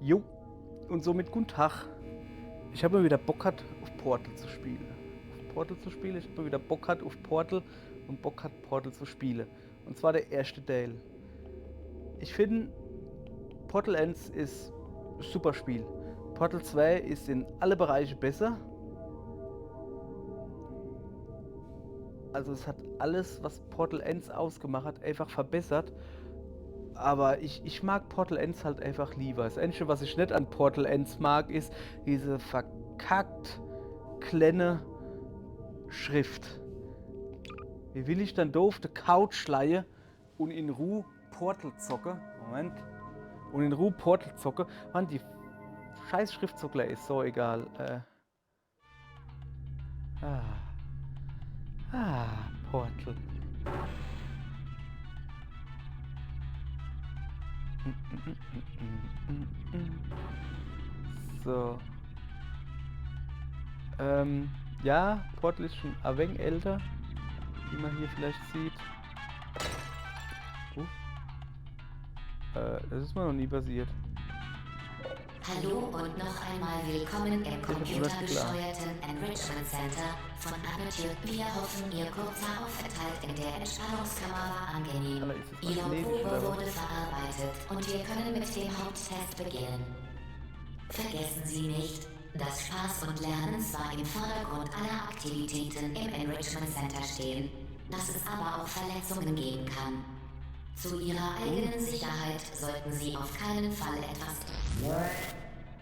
Jo, und somit guten Tag. Ich habe mal wieder Bock gehabt, auf Portal zu spielen. Ich habe mal wieder Bock gehabt auf Portal und Bock gehabt, Portal zu spielen. Und zwar der erste Teil. Ich finde, Portal 1 ist ein super Spiel. Portal 2 ist in alle Bereiche besser. Also es hat alles, was Portal 1 ausgemacht hat, einfach verbessert. Aber ich mag Portal 1 halt einfach lieber. Das Einzige, was ich nicht an Portal 1 mag, ist diese verkackt kleine Schrift. Wie will ich dann doof die Couch leihe und in Ruhe Portal zocke? Moment. Und in Ruhe Portal zocke. Mann, die scheiß Schriftzuckler ist so egal. Portal. So. Ja, Portal ist schon ein wenig älter, wie man hier vielleicht sieht. Das ist mir noch nie passiert. Hallo und noch einmal willkommen im computergesteuerten Enrichment Center von Aperture. Wir hoffen, Ihr kurzer Aufenthalt in der Entspannungskammer war angenehm. Ihre Probe wurde verarbeitet und wir können mit dem Haupttest beginnen. Vergessen Sie nicht, dass Spaß und Lernen zwar im Vordergrund aller Aktivitäten im Enrichment Center stehen, dass es aber auch Verletzungen geben kann. Zu Ihrer eigenen Sicherheit sollten Sie auf keinen Fall etwas...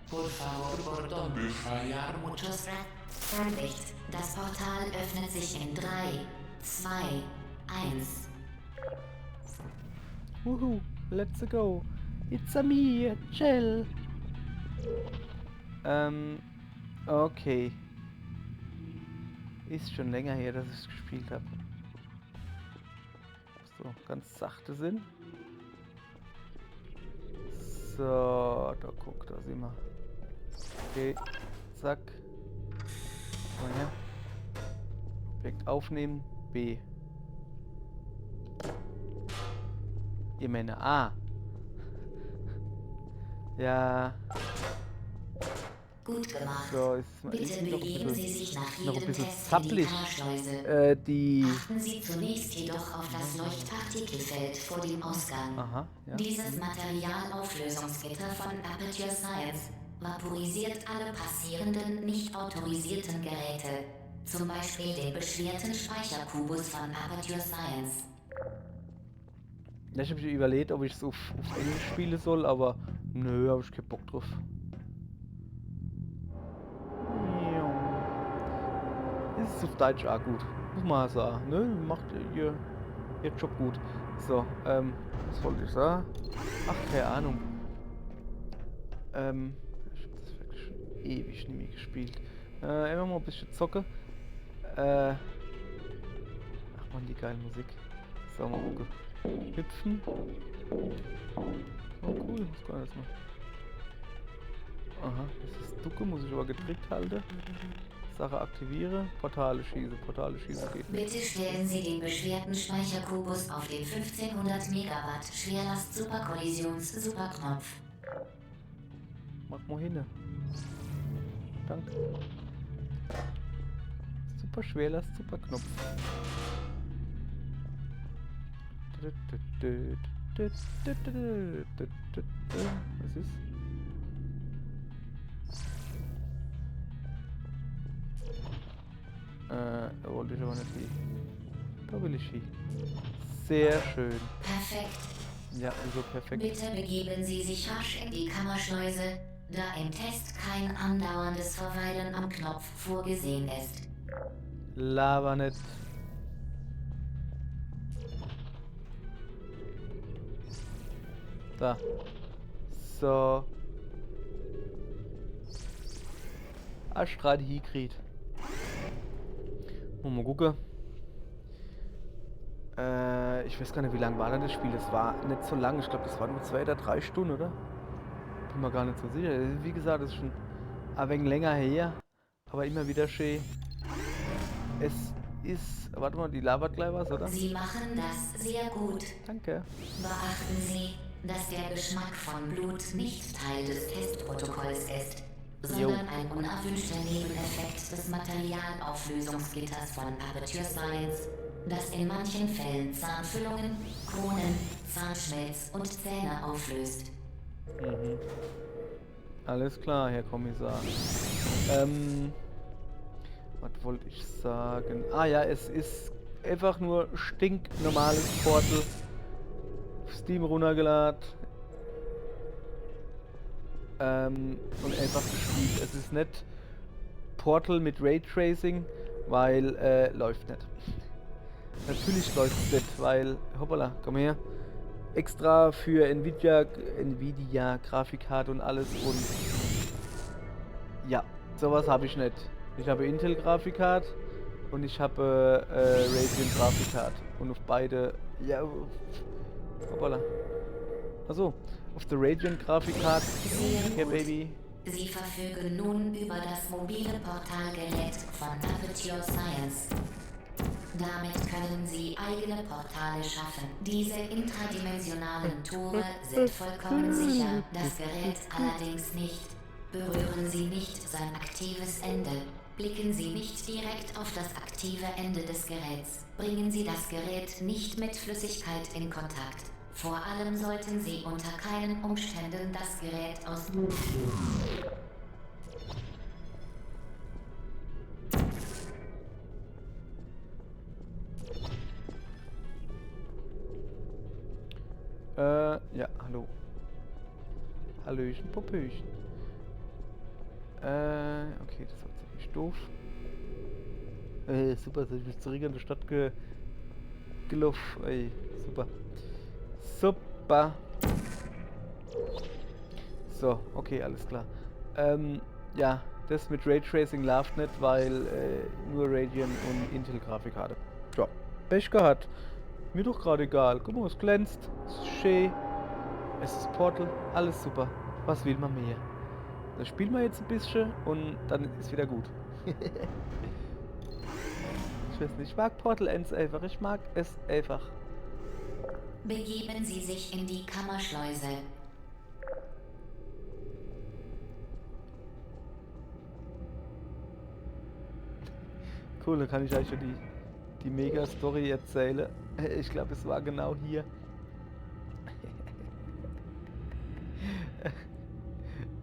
Por favor, por dónde fallar muchos... Vorsicht, das Portal öffnet sich in 3, 2, 1. Let's go. It's a me, chill. Okay. Ist schon länger her, dass ich es gespielt habe. So, ganz sachte sind. So, da guck, da sind wir. Okay, zack. Mal her. Objekt aufnehmen, B. Ihr Männer, A. Ja. Gut gemacht. So, ist Bitte begeben Sie sich nach noch ein jedem bisschen Test in die zappelig. Kammerschleuse. Die... Achten Sie zunächst jedoch auf das Leuchtpartikelfeld vor dem Ausgang. Aha, ja. Dieses Materialauflösungsgitter von Aperture Science vaporisiert alle passierenden, nicht autorisierten Geräte. Zum Beispiel den beschwerten Speicherkubus von Aperture Science. Ja, ich habe mich überlegt, ob ich es auf Englisch spielen soll, aber nö, habe ich keinen Bock drauf. Das ist auf Deutsch auch gut. Muss man sagen. Ne? Macht ihr Job gut. So, was wollte ich sagen? Ach, keine Ahnung. Ich habe das wirklich schon ewig nicht mehr gespielt. Immer mal ein bisschen zocke. Ach man, die geile Musik. So, mal gucken. Hüpfen. Oh cool, was kann das noch? Aha, das ist Ducke, muss ich aber gedrückt halten. Sache aktiviere, Portale schieße geht nicht. Bitte stellen Sie den beschwerten Speicherkubus auf den 1500 Megawatt Schwerlast Superkollisions Superknopf. Mach mal hin. Danke. Super Schwerlast Superknopf. Was ist? Da wollte ich aber nicht hin. Da will ich hin. Sehr schön. Perfekt. Ja, so perfekt. Bitte begeben Sie sich rasch in die Kammerschleuse, da im Test kein andauerndes Verweilen am Knopf vorgesehen ist. Laber nicht. Da. So. Astrad Hikrit. Mal gucken. Ich weiß gar nicht, wie lang war denn das Spiel? Das war nicht so lang. Ich glaube, das waren nur 2 oder 3 Stunden, oder? Bin mir gar nicht so sicher. Wie gesagt, das ist schon ein wenig länger her. Aber immer wieder schön. Es ist... Warte mal, die labert gleich was, oder? Sie machen das sehr gut. Danke. Beachten Sie, dass der Geschmack von Blut nicht Teil des Testprotokolls ist, sondern ein unerwünschter Nebeneffekt des Materialauflösungsgitters von Aperture Science, das in manchen Fällen Zahnfüllungen, Kronen, Zahnschmelz und Zähne auflöst. Mhm. Alles klar, Herr Kommissar. Was wollte ich sagen? Ah ja, es ist einfach nur stinknormales Portal. Steam runtergeladen. Und einfach gespielt. Es ist nicht Portal mit Raytracing, weil läuft nicht. Natürlich läuft es nicht, weil, hoppala, komm her. Extra für Nvidia Grafikkarte und alles und ja, sowas habe ich nicht. Ich habe Intel Grafikkarte und ich habe Radeon Grafikkarte und auf beide, ja, hoppala. Achso, auf der Radeon Grafikkarte, ja Baby. Sie verfügen nun über das mobile Portalgerät von Aperture Science. Damit können Sie eigene Portale schaffen. Diese intradimensionalen Tore sind vollkommen sicher, das Gerät allerdings nicht. Berühren Sie nicht sein aktives Ende. Blicken Sie nicht direkt auf das aktive Ende des Geräts. Bringen Sie das Gerät nicht mit Flüssigkeit in Kontakt. Vor allem sollten Sie unter keinen Umständen das Gerät aus... Ja, hallo. Hallöchen, Popöchen. Okay, das war ziemlich doof. Super, dass ich mich zurück in die Stadt gelaufen. Ey, super. Super. So, okay, alles klar. Ja, das mit Raytracing läuft nicht, weil nur Radeon und Intel Grafikkarte. Ja, Pech gehabt. Mir doch gerade egal. Guck mal, es glänzt. Es ist schön. Es ist Portal. Alles super. Was will man mehr? Das spielen wir jetzt ein bisschen und dann ist wieder gut. Ich weiß nicht, ich mag Portal Ends einfach. Ich mag es einfach. Begeben Sie sich in die Kammerschleuse. Cool, dann kann ich euch schon die Mega-Story erzählen. Ich glaube, es war genau hier.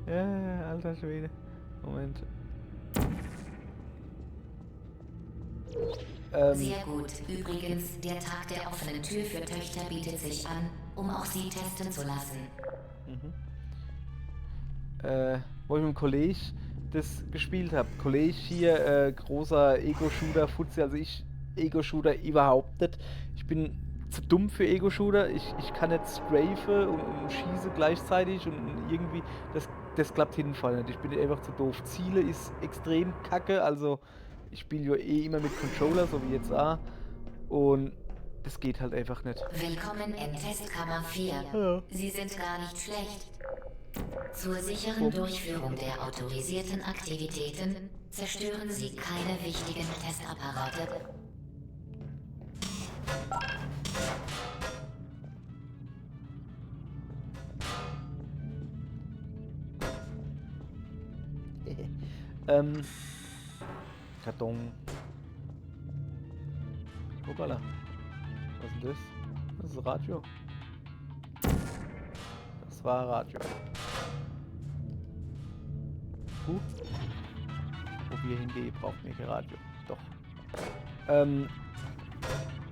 Ja, alter Schwede. Moment. Sehr gut. Übrigens, der Tag der offenen Tür für Töchter bietet sich an, um auch sie testen zu lassen. Wo ich mit dem Kollege das gespielt habe. Kollege hier, großer Ego-Shooter, Fuzzi, also ich Ego-Shooter überhaupt nicht. Ich bin zu dumm für Ego-Shooter. Ich kann nicht strafe und schieße gleichzeitig und irgendwie, das klappt jedenfalls nicht. Ich bin einfach zu doof. Ziele ist extrem kacke, also ich spiele ja eh immer mit Controller, so wie jetzt auch. Und das geht halt einfach nicht. Willkommen in Testkammer 4. Hallo. Sie sind gar nicht schlecht. Zur sicheren Durchführung der autorisierten Aktivitäten zerstören Sie keine wichtigen Testapparate. Karton. Hoppala. Was ist denn das? Das ist Radio. Das war Radio. Wo wir hingehen, braucht mir kein Radio. Doch.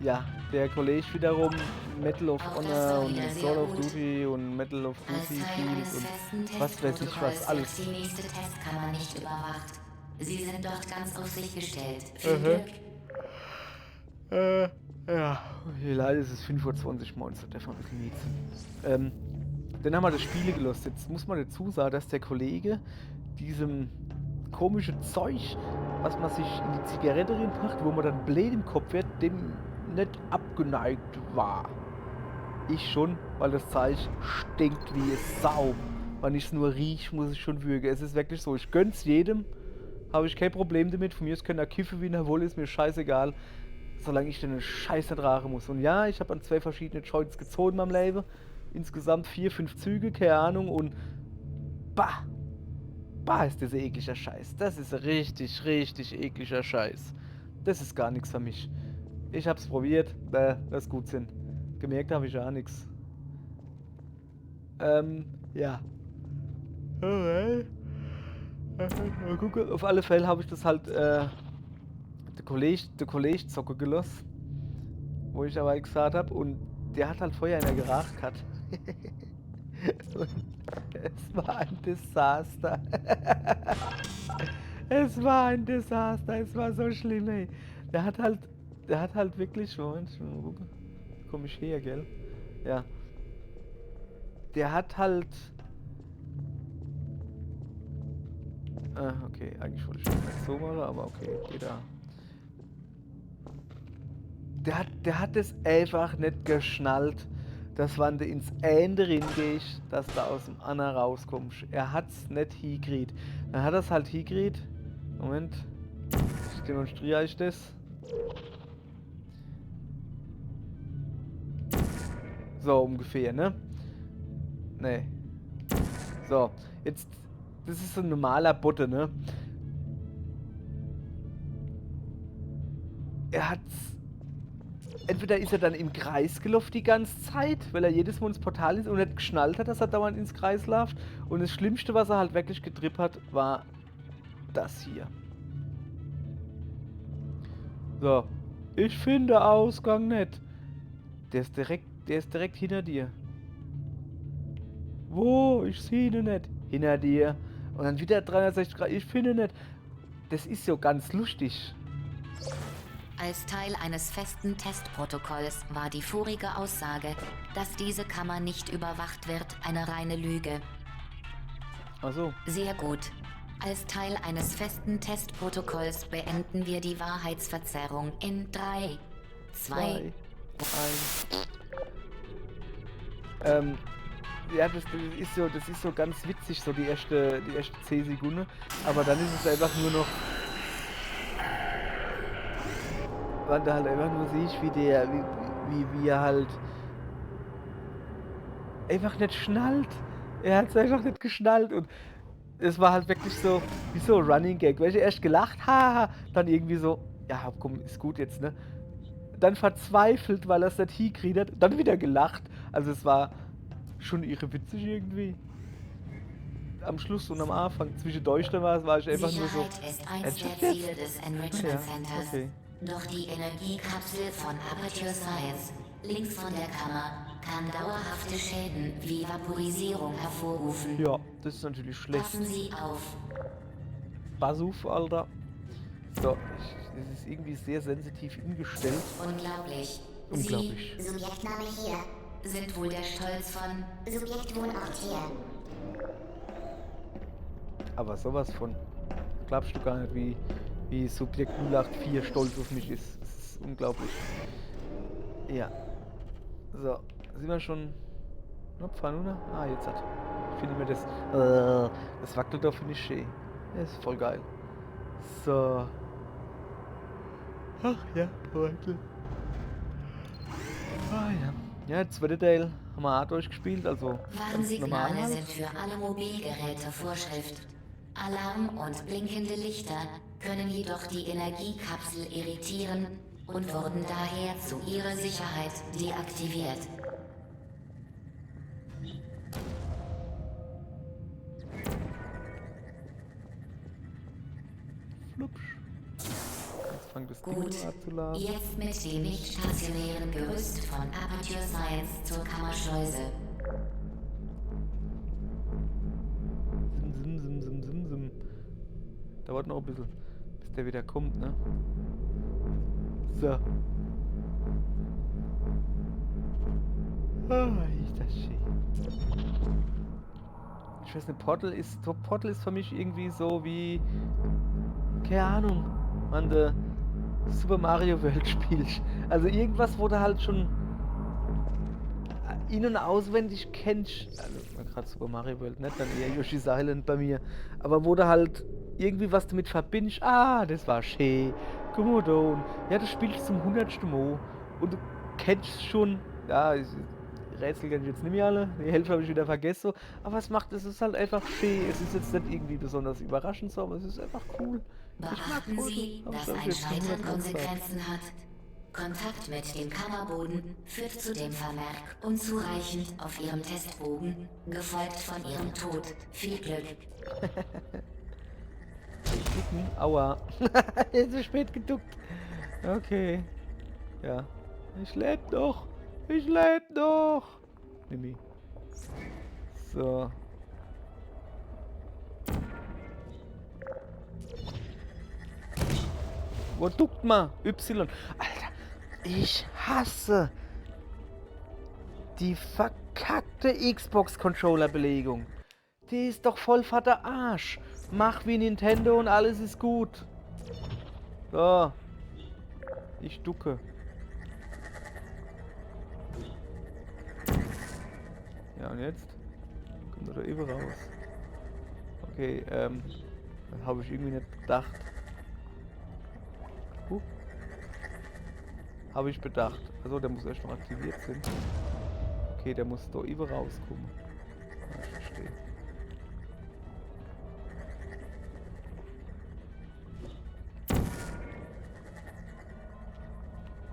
Ja, der Kollege wiederum Medal of Honor und Call of Duty und Medal of Duty Shield und was weiß ich was alles. Die nächste Testkammer nicht überwacht. Sie sind dort ganz auf sich gestellt. Viel Glück. Ja, leider ist es 5:20 Uhr morgens, darf man ein bisschen mieten. Dann haben wir das Spiel gelost. Jetzt muss man dazu sagen, dass der Kollege diesem komischen Zeug, was man sich in die Zigarette reinmacht, wo man dann blöd im Kopf wird, dem nicht abgeneigt war. Ich schon, weil das Zeug stinkt wie es Sau. Wenn ich es nur rieche, muss ich schon würgen. Es ist wirklich so, ich gönn's jedem, habe ich kein Problem damit. Von mir aus können er kiffen, wie er will, ist mir scheißegal. Solange ich den Scheiß nicht rauchen muss. Und ja, ich habe an 2 verschiedene Joints gezogen in meinem Leben. insgesamt 4, 5 Züge, keine Ahnung, und bah, bah ist das ein ekliger Scheiß. Das ist ein richtig, richtig ekliger Scheiß. Das ist gar nichts für mich. Ich hab's probiert, das ist gut Sinn. Gemerkt habe ich auch nichts. Ja. Alright. Mal gucken. Auf alle Fälle habe ich das halt, der Kollege zocken gelassen, wo ich aber gesagt habe, und der hat halt vorher einer geraucht gehabt. Und es war ein Desaster. Es war ein Desaster, es war so schlimm, ey. Der hat halt wirklich, Moment, mal gucken. Komm ich her, gell? Ja. Der hat halt. Okay, eigentlich wollte ich das nicht so machen, aber okay, geht da. Der hat es einfach nicht geschnallt, dass wenn du ins Ende gehst, dass du aus dem Anna rauskommst. Er hat's nicht hingekriegt. Dann hat er es halt hingekriegt. Moment. Ich demonstriere euch das. So ungefähr, ne? Ne. So, jetzt. Das ist so ein normaler Butte, ne? Er hat's. Entweder ist er dann im Kreis gelaufen die ganze Zeit, weil er jedes Mal ins Portal ist und nicht geschnallt hat, dass er dauernd ins Kreis läuft. Und das Schlimmste, was er halt wirklich getrippt hat, war das hier. So. Ich finde Ausgang nicht. Der ist direkt hinter dir. Wo? Ich sehe ihn nicht. Hinter dir. Und dann wieder 360 Grad. Ich finde nicht. Das ist so ganz lustig. Als Teil eines festen Testprotokolls war die vorige Aussage, dass diese Kammer nicht überwacht wird, eine reine Lüge. Ach so. Sehr gut. Als Teil eines festen Testprotokolls beenden wir die Wahrheitsverzerrung in 3, 2, 1. Ja, das ist so ganz witzig, so die erste 10 Sekunden. Aber dann ist es einfach nur noch. Weil du halt einfach nur siehst, wie er halt einfach nicht schnallt. Er hat es einfach nicht geschnallt und es war halt wirklich so, wie so ein Running Gag. Weil ich erst gelacht, haha, dann irgendwie so, ja komm, ist gut jetzt, ne? Dann verzweifelt, weil er es nicht hingekriegt hat, dann wieder gelacht. Also es war schon irre witzig irgendwie. Am Schluss und am Anfang, zwischendurch war ich einfach nur so. Sicherheit ist eins der Ziele des Enrichment Ja, Centers. okay. Doch die Energiekapsel von Aperture Science, links von der Kammer, kann dauerhafte Schäden wie Vaporisierung hervorrufen. Ja, das ist natürlich schlecht. Passen Sie auf. Pass auf, Alter. So, das ist irgendwie sehr sensitiv eingestellt. Unglaublich. Unglaublich. Sie, Subjektname hier, sind wohl der Stolz von Subjektwohnort hier. Aber sowas von. Glaubst du gar nicht, wie Subjekt 084 stolz auf mich ist. Das ist unglaublich. Ja. So, sind wir schon. Fahren oder? Ah, jetzt hat. Ich finde mir das. Das wackelt doch, finde ich schön. Das ist voll geil. So. Ach ja, heute. Ah ja. Ja, zweite Teil haben wir auch durchgespielt, also. Warnsignale normal sind für alle Mobilgeräte Vorschrift. Alarm und blinkende Lichter können jedoch die Energiekapsel irritieren und wurden daher zu ihrer Sicherheit deaktiviert. Flupsch. Jetzt fängt das Ding Gut, an zu laden. jetzt mit dem nicht stationären Gerüst von Aperture Science zur Kammerschleuse. Sim. Dauert noch ein bisschen, bis der wieder kommt, ne? So. Ist das schön. Ich weiß nicht, Portal ist für mich irgendwie so wie, keine Ahnung, man der Super Mario World spielt. Also irgendwas, wo du halt schon in- und auswendig kennst. Also gerade Super Mario World, nicht dann eher Yoshi's Island bei mir. Aber wo du halt irgendwie was damit verbindest. Ah, das war schön. Komodo. Ja, das spielst du zum 100. Mal. Und du kennst schon, ja, Rätsel kenne ich jetzt nicht mehr alle. Die Hälfte habe ich wieder vergessen. Aber es macht, es ist halt einfach schön. Es ist jetzt nicht irgendwie besonders überraschend so, aber es ist einfach cool. Ich mag Beachten Portal. Sie, Hab ich, dass glaub ich, ein jetzt schon Scheitern 100 Mal gesagt. Konsequenzen hat. Kontakt mit dem Kammerboden führt zu dem Vermerk unzureichend auf Ihrem Testbogen, gefolgt von Ihrem Tod. Viel Glück. Ducken. Aua. Zu spät geduckt. Okay. Ja. Ich leb noch. Ich leb noch. Mimi. So. Wo duckt man? Y. Alter, ich hasse die verkackte Xbox-Controller-Belegung. Die ist doch voll vater Arsch. Mach wie Nintendo und alles ist gut. So. Ich ducke. Ja, und jetzt? Kommt er da eben raus. Okay, das habe ich irgendwie nicht bedacht. Habe ich bedacht. Also der muss erst noch aktiviert sein. Okay, der muss da eben rauskommen. Ja, ich verstehe.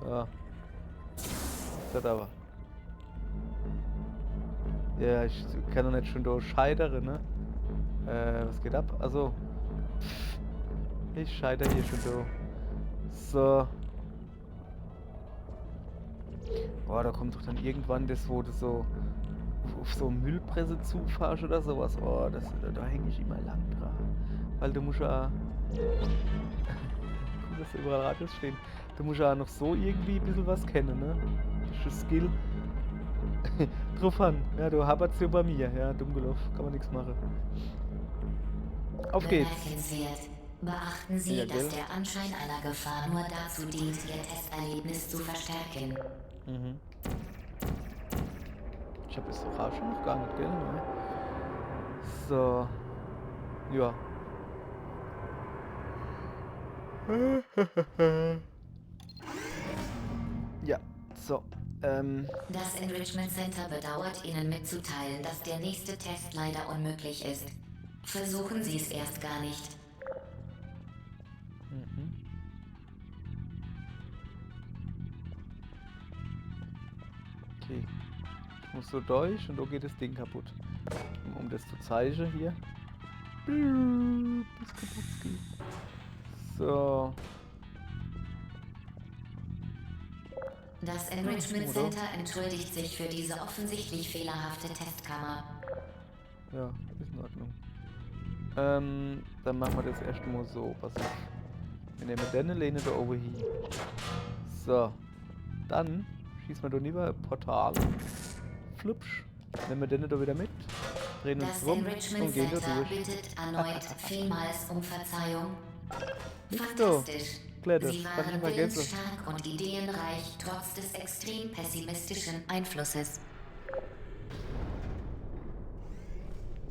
Ja. Das aber. Ja, ich kann doch nicht schon da scheitern, ne? Was geht ab? Also. Ich scheitere hier schon da. So. Boah, da kommt doch dann irgendwann das, wo du so auf so Müllpresse zufährst oder sowas. Oh, da hänge ich immer lang dran. Weil du musst ja. Cool, dass da überall Radios stehen. Du musst ja noch so irgendwie ein bisschen was kennen, ne? Das ist Skill. Drauf an. Ja, du habert's ja bei mir. Ja, dumm gelaufen. Kann man nichts machen. Auf geht's. Bemerkenswert. Beachten Sie, Ja, dass gell? der Anschein einer Gefahr nur dazu dient, Ihr Testerlebnis zu verstärken. Mhm. Ich habe das Orange noch gar nicht, gell? Ne? So. Ja. Ja, so. Das Enrichment Center bedauert Ihnen mitzuteilen, dass der nächste Test leider unmöglich ist. Versuchen Sie es erst gar nicht. Mhm. Okay. Ich muss so durch und da geht das Ding kaputt. Um das zu zeigen hier. So. Das Enrichment Oder? Center entschuldigt sich für diese offensichtlich fehlerhafte Testkammer. Ja, ist in Ordnung. Dann machen wir das erst mal so. Pass auf. Wir nehmen den Lehne da oben hin. So. Dann schießen wir da lieber ein Portal. Flupsch. Nehmen wir den da wieder mit. Drehen uns Das rum Enrichment und gehen da Center durch. bittet erneut vielmals um Verzeihung. Nix Fantastisch. Kletters, Sie kann ich waren vergessen. willensstark und ideenreich, trotz des extrem pessimistischen Einflusses.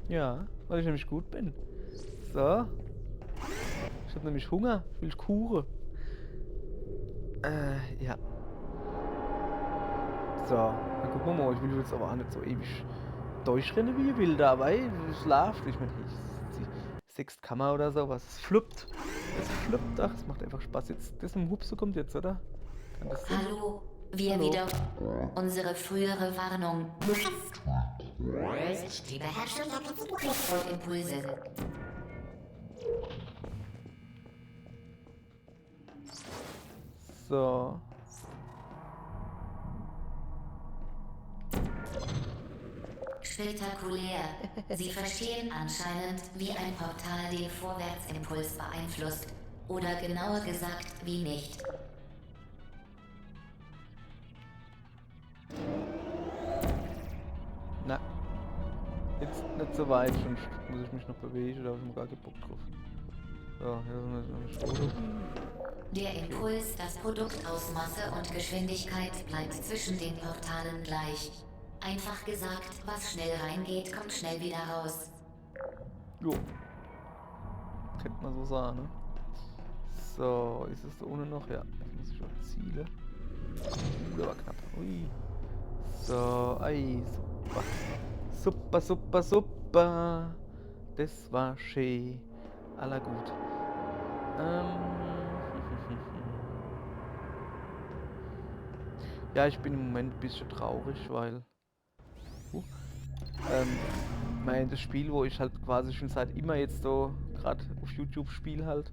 Ja, weil ich nämlich gut bin. So. Ich habe nämlich Hunger. Ich will Kuchen. Ja. So, dann gucken wir mal. Ich will jetzt aber auch nicht so ewig durchrennen wie will dabei. Es läuft. Ich meine, die 6 Kammer oder sowas. Es fluppt. Es fluppt. Ach, es macht einfach Spaß. Jetzt, das im Hupse kommt jetzt, oder? Kann das sein? Hallo, wir Hallo. wieder unsere frühere Warnung. Die Beherrschung der Konfiguratorimpulse. So. Spektakulär. Sie verstehen anscheinend, wie ein Portal den Vorwärtsimpuls beeinflusst. Oder genauer gesagt, wie nicht. Na. Jetzt nicht so weit, sonst muss ich mich noch bewegen, da habe ich mir gar keinen Bock drauf. So, hier ist eine Foto. Der Impuls, das Produkt aus Masse und Geschwindigkeit bleibt zwischen den Portalen gleich. Einfach gesagt, was schnell reingeht, kommt schnell wieder raus. Jo. Könnte man so sagen, ne? So, ist es da ohne noch? Ja, jetzt muss ich auch ziele. Der war knapp. Ui. So, ei, super. Super, super, super. Das war schön. Aller gut. Ähm. Ja, ich bin im Moment ein bisschen traurig, weil uh, ähm, das Spiel, wo ich halt quasi schon seit immer jetzt so gerade auf YouTube spiele halt,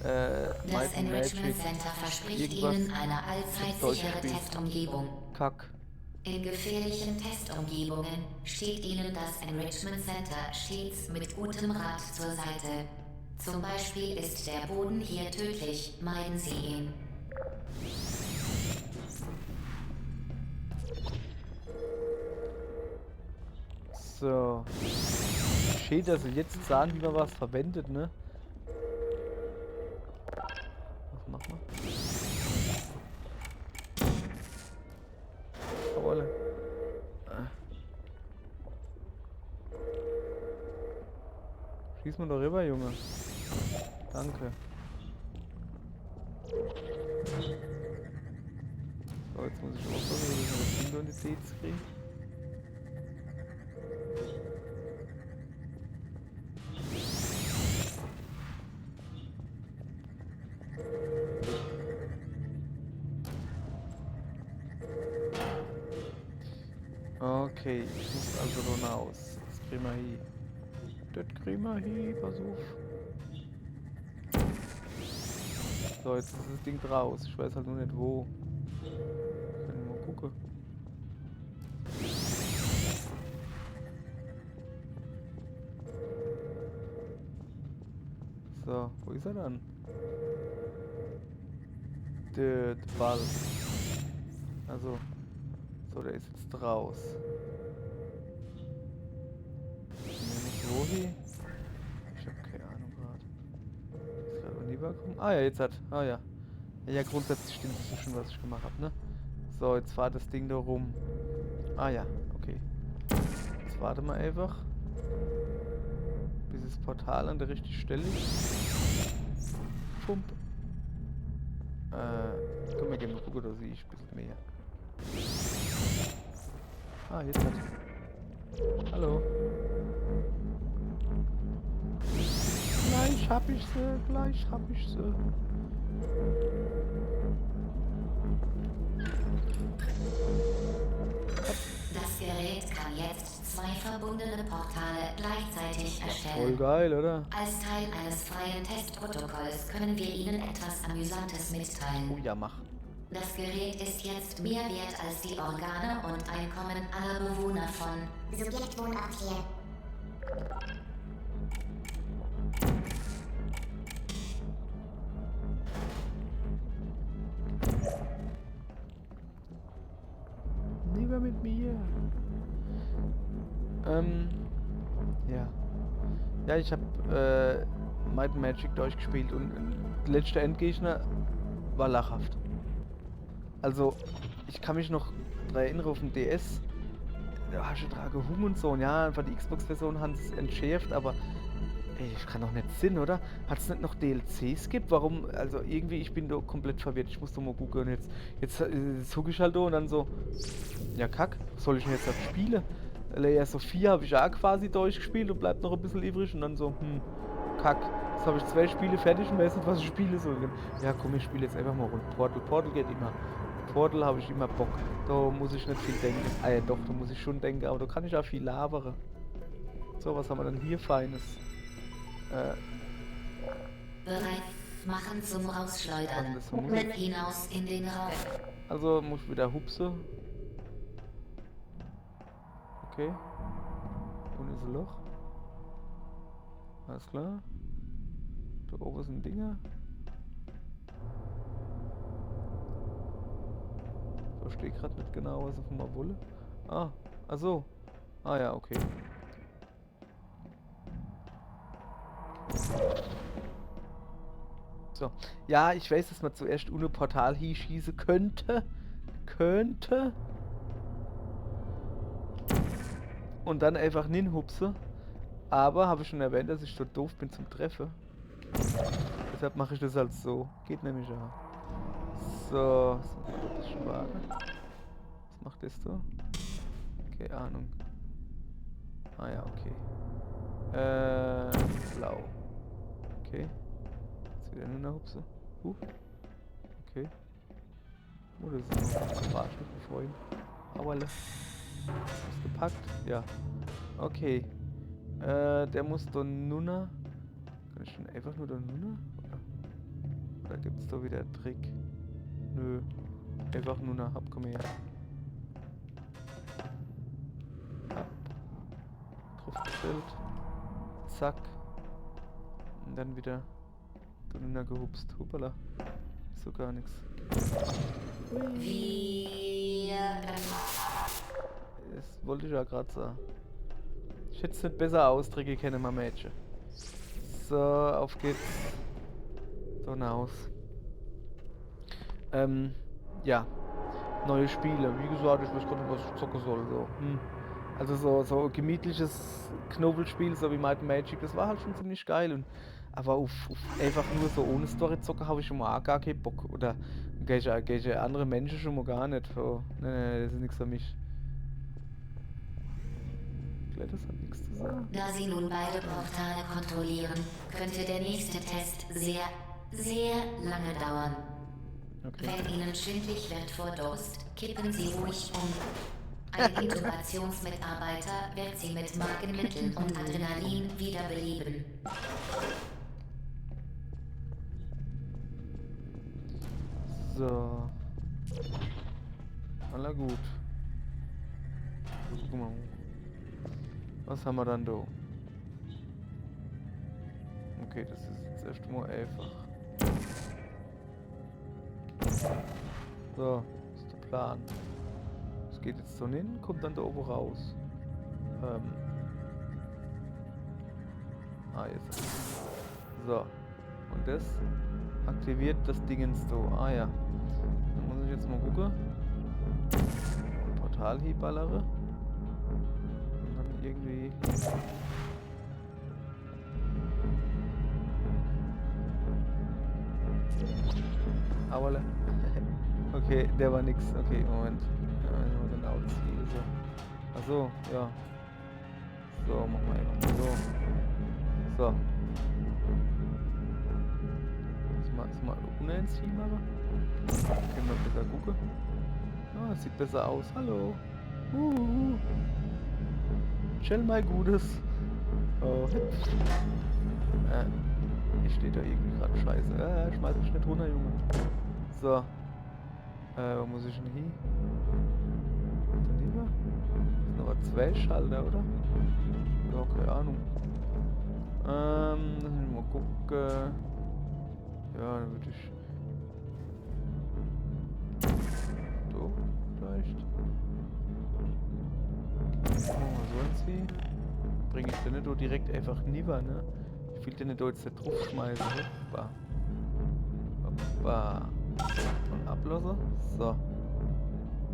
Das Might and Enrichment Magic, Center verspricht irgendwas, Ihnen eine ich hab's allzeitsichere durchgespielt. Testumgebung. Kack. In gefährlichen Testumgebungen steht Ihnen das Enrichment Center stets mit gutem Rat zur Seite. Zum Beispiel ist der Boden hier tödlich, meiden Sie ihn. So. Schön, dass sie jetzt sagen, wie man was verwendet, ne? Was machen wir? Jawolle. Schieß mal doch rüber, Junge. Danke. So, jetzt muss ich aufpassen, dass ich das Ding in die Seeds kriege. Okay, ich muss also raus. Das kriegen wir hin. Das kriegen wir hin, pass auf. So, jetzt ist das Ding raus. Ich weiß halt nur nicht wo. Können wir mal gucken. So, wo ist er dann? Der Ball. Also, so, der ist jetzt raus. Wohin? Ich habe keine Ahnung gerade. Ist gerade rübergekommen? Ah ja, jetzt hat. Ah ja. Ja, grundsätzlich stimmt das schon, was ich gemacht habe, ne? So, jetzt fahrt das Ding da rum. Ah ja, okay. Jetzt warte mal einfach. Bis das Portal an der richtigen Stelle ist. Pump. Komm, wir gehen mal gucken, da sehe ich ein bisschen mehr. Ah, jetzt hat. Hallo. Gleich hab ich sie, gleich hab ich sie. Das Gerät kann jetzt zwei verbundene Portale gleichzeitig Voll erstellen. geil, oder? Als Teil eines freien Testprotokolls können wir Ihnen etwas Amüsantes Oh mitteilen. ja, mach. Das Gerät ist jetzt mehr wert als die Organe und Einkommen aller Bewohner von Subjektwohnort hier. Lieber mit mir. Ja. Ja, ich hab Might and Magic durchgespielt und der letzte Endgegner war lachhaft. Also, ich kann mich noch daran erinnern, auf dem DS, da hast du dran gehungen und so, und ja, einfach die Xbox-Version haben es entschärft, aber ey, ich kann doch nicht Sinn, oder? Hat es nicht noch DLCs gibt? Warum? Also irgendwie, ich bin da komplett verwirrt, ich muss doch mal gucken und jetzt hucke ich halt da und dann so, ja kack, was soll ich denn jetzt halt spielen? Leia Sophia habe ich auch quasi durchgespielt und bleibt noch ein bisschen übrig und dann so, kack, jetzt habe ich 2 Spiele fertig und weiß nicht, was ich spiele soll. Ja komm, ich spiele jetzt einfach mal rund. Portal geht immer. Portal habe ich immer Bock. Da muss ich nicht viel denken. Ah ja doch, da muss ich schon denken, aber da kann ich auch viel labern. So, was haben wir denn hier Feines? bereit machen zum Rausschleudern. Was ist das für Musik? Hinaus in den Raum. Also muss ich wieder hupse. Okay. Und ist ein Loch. Alles klar. Da oben sind Dinger. Verstehe gerade nicht genau, was ich mal wolle. Ah, also. Ah ja, okay. So. Ja, ich weiß, dass man zuerst ohne Portal hinschießen könnte. Und dann einfach ninhupse. Aber habe ich schon erwähnt, dass ich so doof bin zum Treffen. Deshalb mache ich das halt so. Geht nämlich auch. So, ein bisschen warten. Was macht das so? Keine Ahnung. Ah ja, okay. Blau. Okay. Jetzt wieder nur eine Hupse. Okay. Oh, das ist noch ein Quatsch mit dem Freund. Auerle. Ist gepackt? Ja. Okay. Der muss da Nunna. Kann ich schon einfach nur da Nunna? Oder gibt's da wieder einen Trick? Nö. Einfach Nunna. Hab, komm her. Hab. Draufgestellt. Zack. Und dann wieder da Nunna gehupst. Hoppala. Ist so gar nichts. Das wollte ich ja gerade sagen. Ich hätte es nicht besser ausdrücken können, mein Mädchen. So, auf geht's. So hinaus. Ja. Neue Spiele. Wie gesagt, ich weiß gar nicht, was ich zocken soll. So. Also so ein gemütliches Knobelspiel, so wie Might and Magic, das war halt schon ziemlich geil. Aber auf einfach nur so ohne Story zocken habe ich schon mal auch gar keinen Bock. Oder gegen andere Menschen schon mal gar nicht. So, nee, das ist nichts für mich. Das hat nichts zu sagen. Da Sie nun beide Portale kontrollieren, könnte der nächste Test sehr, sehr lange dauern. Okay. Wenn Ihnen schwindlig wird vor Durst, kippen Sie ruhig um. Ein Intubationsmitarbeiter wird Sie mit Magenmitteln und Adrenalin wiederbeleben. So. Aller gut. Guck mal. Was haben wir dann da? Okay, das ist jetzt erst mal einfach. So, das ist der Plan. Es geht jetzt so hin, kommt dann da oben raus. Jetzt. So. Und das aktiviert das Dingens so. Ah ja. Dann muss ich jetzt mal gucken. Portalhieb ballere. Und dann irgendwie. Auerle. Okay, der war nix. Okay, Moment. Ja, den ausziehen. So. Achso, ja. So, machen wir einfach mal so. So. Jetzt mal unentschieden machen. Können wir besser gucken. Ah, das sieht besser aus. Hallo. Chill mal Gutes. Oh, hüpf. Hier steht da irgendwie gerade Scheiße. Schmeiß mich nicht runter, Junge. So. Wo muss ich denn hin? Daneben? Das ist noch ein Zweischalter, oder? Ja, keine Ahnung. Lass mich mal gucken. Ja, dann würde ich. So, vielleicht. Machen wir so ein Ziel. Bringe ich den nicht so direkt einfach nieder, ne? Ich will den nicht jetzt nicht draufschmeißen. Hoppa. Hoppa. Und ablassen. So.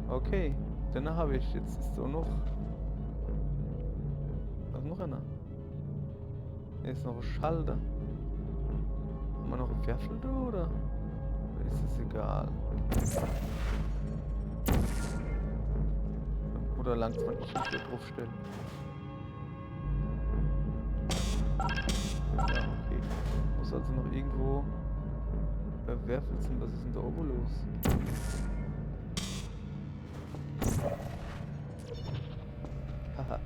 Okay. Dann habe ich. Jetzt ist so noch. Was noch einer? Hier ist noch ein Schalter. Haben wir noch einen Werfel da, oder? Oder ist das egal? Oder langsam ich mich hier draufstellen? Ja, okay. Muss also noch irgendwo Werfel sind. Was ist denn da oben los? Haha.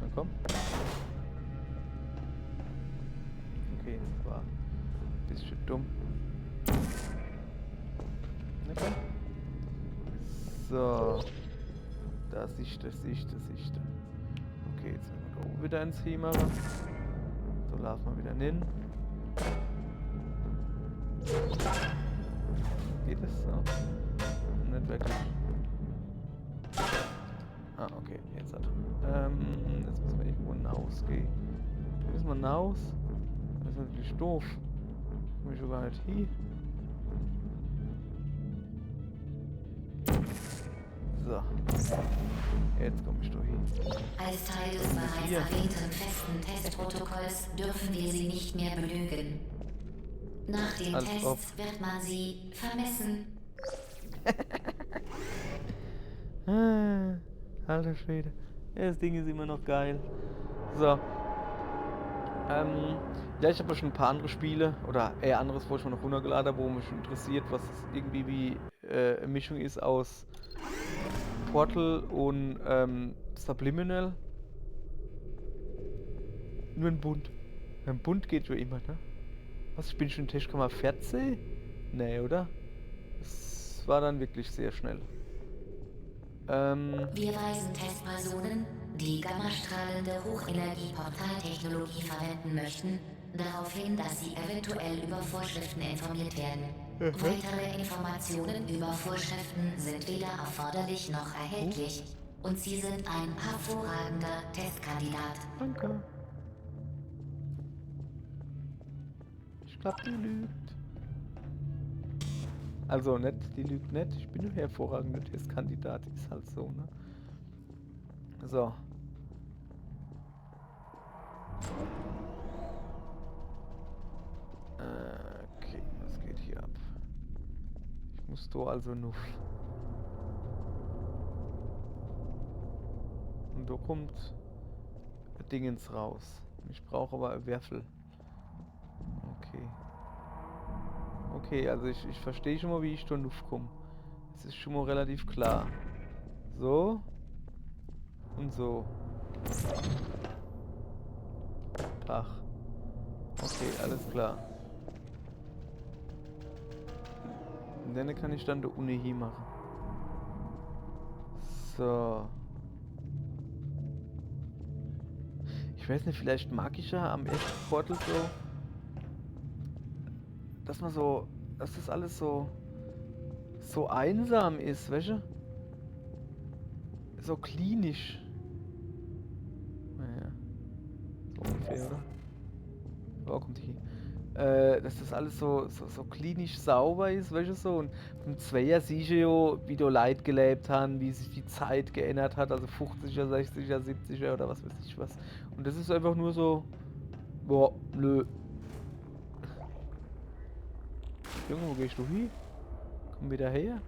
Na komm. Okay, das war ein bisschen dumm. Na komm. So. Da siehst du. Okay, jetzt werden wir da oben wieder ins Thema. So laufen wir wieder hin. Geht das so? Nicht wirklich. Ah, okay, jetzt hat jetzt müssen wir irgendwo hinausgehen. Da müssen wir hinaus. Das ist natürlich doof. Komm ich schon gar nicht hin. So. Jetzt komme ich doch hin. Als Teil des bereits erwähnten festen Testprotokolls dürfen wir Sie nicht mehr belügen. Nach den Tests wird man Sie vermessen. Alter Schwede. Ja, das Ding ist immer noch geil. So. Ja, ich habe ja schon ein paar andere Spiele oder eher anderes, wo ich mal noch runtergeladen habe, wo mich interessiert, was es irgendwie wie eine Mischung ist aus Portal und Subliminal. Nur ein Bund. Ein Bund geht schon immer, ne? Was, ich bin schon in Testkammer 14? Nee, oder? Das war dann wirklich sehr schnell. Wir weisen Testpersonen, die gammastrahlende Hochenergie-Portaltechnologie verwenden möchten, darauf hin, dass sie eventuell über Vorschriften informiert werden. Weitere Informationen über Vorschriften sind weder erforderlich noch erhältlich und Sie sind ein hervorragender Testkandidat. Danke. Ich glaube, die lügt. Also nicht, die lügt nicht. Ich bin ein hervorragender Testkandidat. Ist halt so, ne? So. Okay, was geht hier ab? Ich muss da also nur... Und da kommt ein Dingens raus. Ich brauche aber einen Würfel. Okay. Okay, also ich verstehe schon mal, wie ich da komme. Es ist schon mal relativ klar. So. Und so. Ach. Okay, alles klar. Und dann kann ich dann da Uni hier machen. So. Ich weiß nicht, vielleicht mag ich ja am ersten Portal so, dass man so, dass das alles so einsam ist, weißt du? So klinisch. Naja. So ungefähr, oder? Oh, kommt hier. Dass das alles so klinisch sauber ist, weißt du so. Und im Zweier siehst du ja, wie da Leute gelebt haben, wie sich die Zeit geändert hat, also 50er, 60er, 70er oder was weiß ich was. Und das ist einfach nur so. Boah, nö. Junge, wo gehst du hin? Komm wieder her.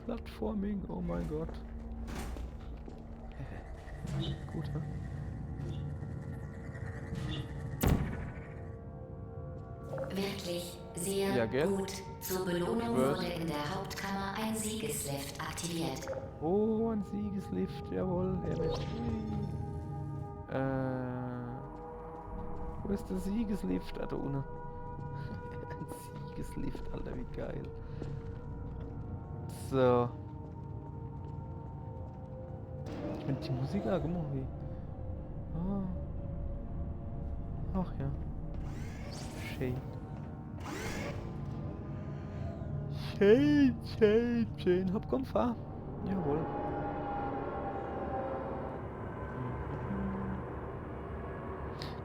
Plattforming, oh mein Gott. Gut, ne? Wirklich sehr gut. Zur Belohnung wurde in der Hauptkammer ein Siegeslift aktiviert. Oh, ein Siegeslift, jawohl. Wo ist der Siegeslift? Ah, da unten. Ein Siegeslift, Alter, wie geil. So. Ich finde die Musik auch, guck mal wie. Oh. Ach ja. Schön. Schön. Hopp, komm, fahr. Jawohl.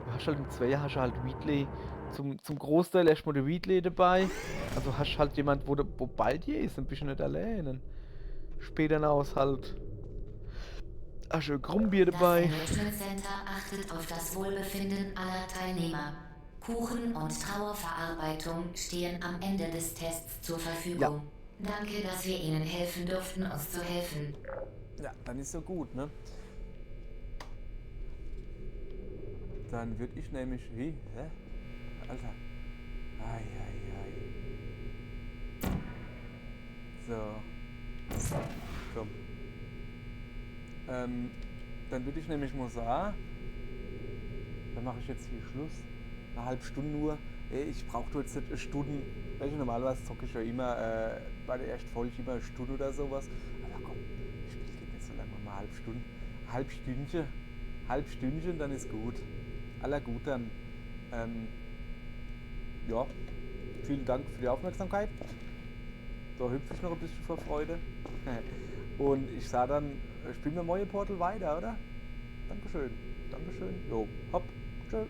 Du hast halt im Zweier hast du halt Wheatley. Zum Großteil erstmal der Wheatley dabei. Also hast halt jemand, wo bei dir ist, ein bisschen nicht alleine. Später hinaus halt. Hast du Grumbier dabei. Das Enrichment Center achtet auf das Wohlbefinden aller Teilnehmer. Kuchen und Trauerverarbeitung stehen am Ende des Tests zur Verfügung. Ja. Danke, dass wir Ihnen helfen durften, uns zu helfen. Ja, dann ist so gut, ne? Dann würde ich nämlich... Wie? Hä? Alter. Ei. So. Komm. Dann würde ich nämlich mal sagen... Dann mache ich jetzt hier Schluss. Eine halbe Stunde nur. Ich brauche jetzt nicht eine Stunde. Normalerweise zocke ich ja immer bei der ersten Folge immer eine Stunde oder sowas. Aber komm, das Spiel geht nicht so lange, mal eine halbe Stunde. Halb Stündchen, dann ist gut. Aller gut, dann. Ja, vielen Dank für die Aufmerksamkeit. Da hüpfe ich noch ein bisschen vor Freude. Und ich sah dann, spielen wir neue Portal weiter, oder? Dankeschön. Jo, hopp, tschö.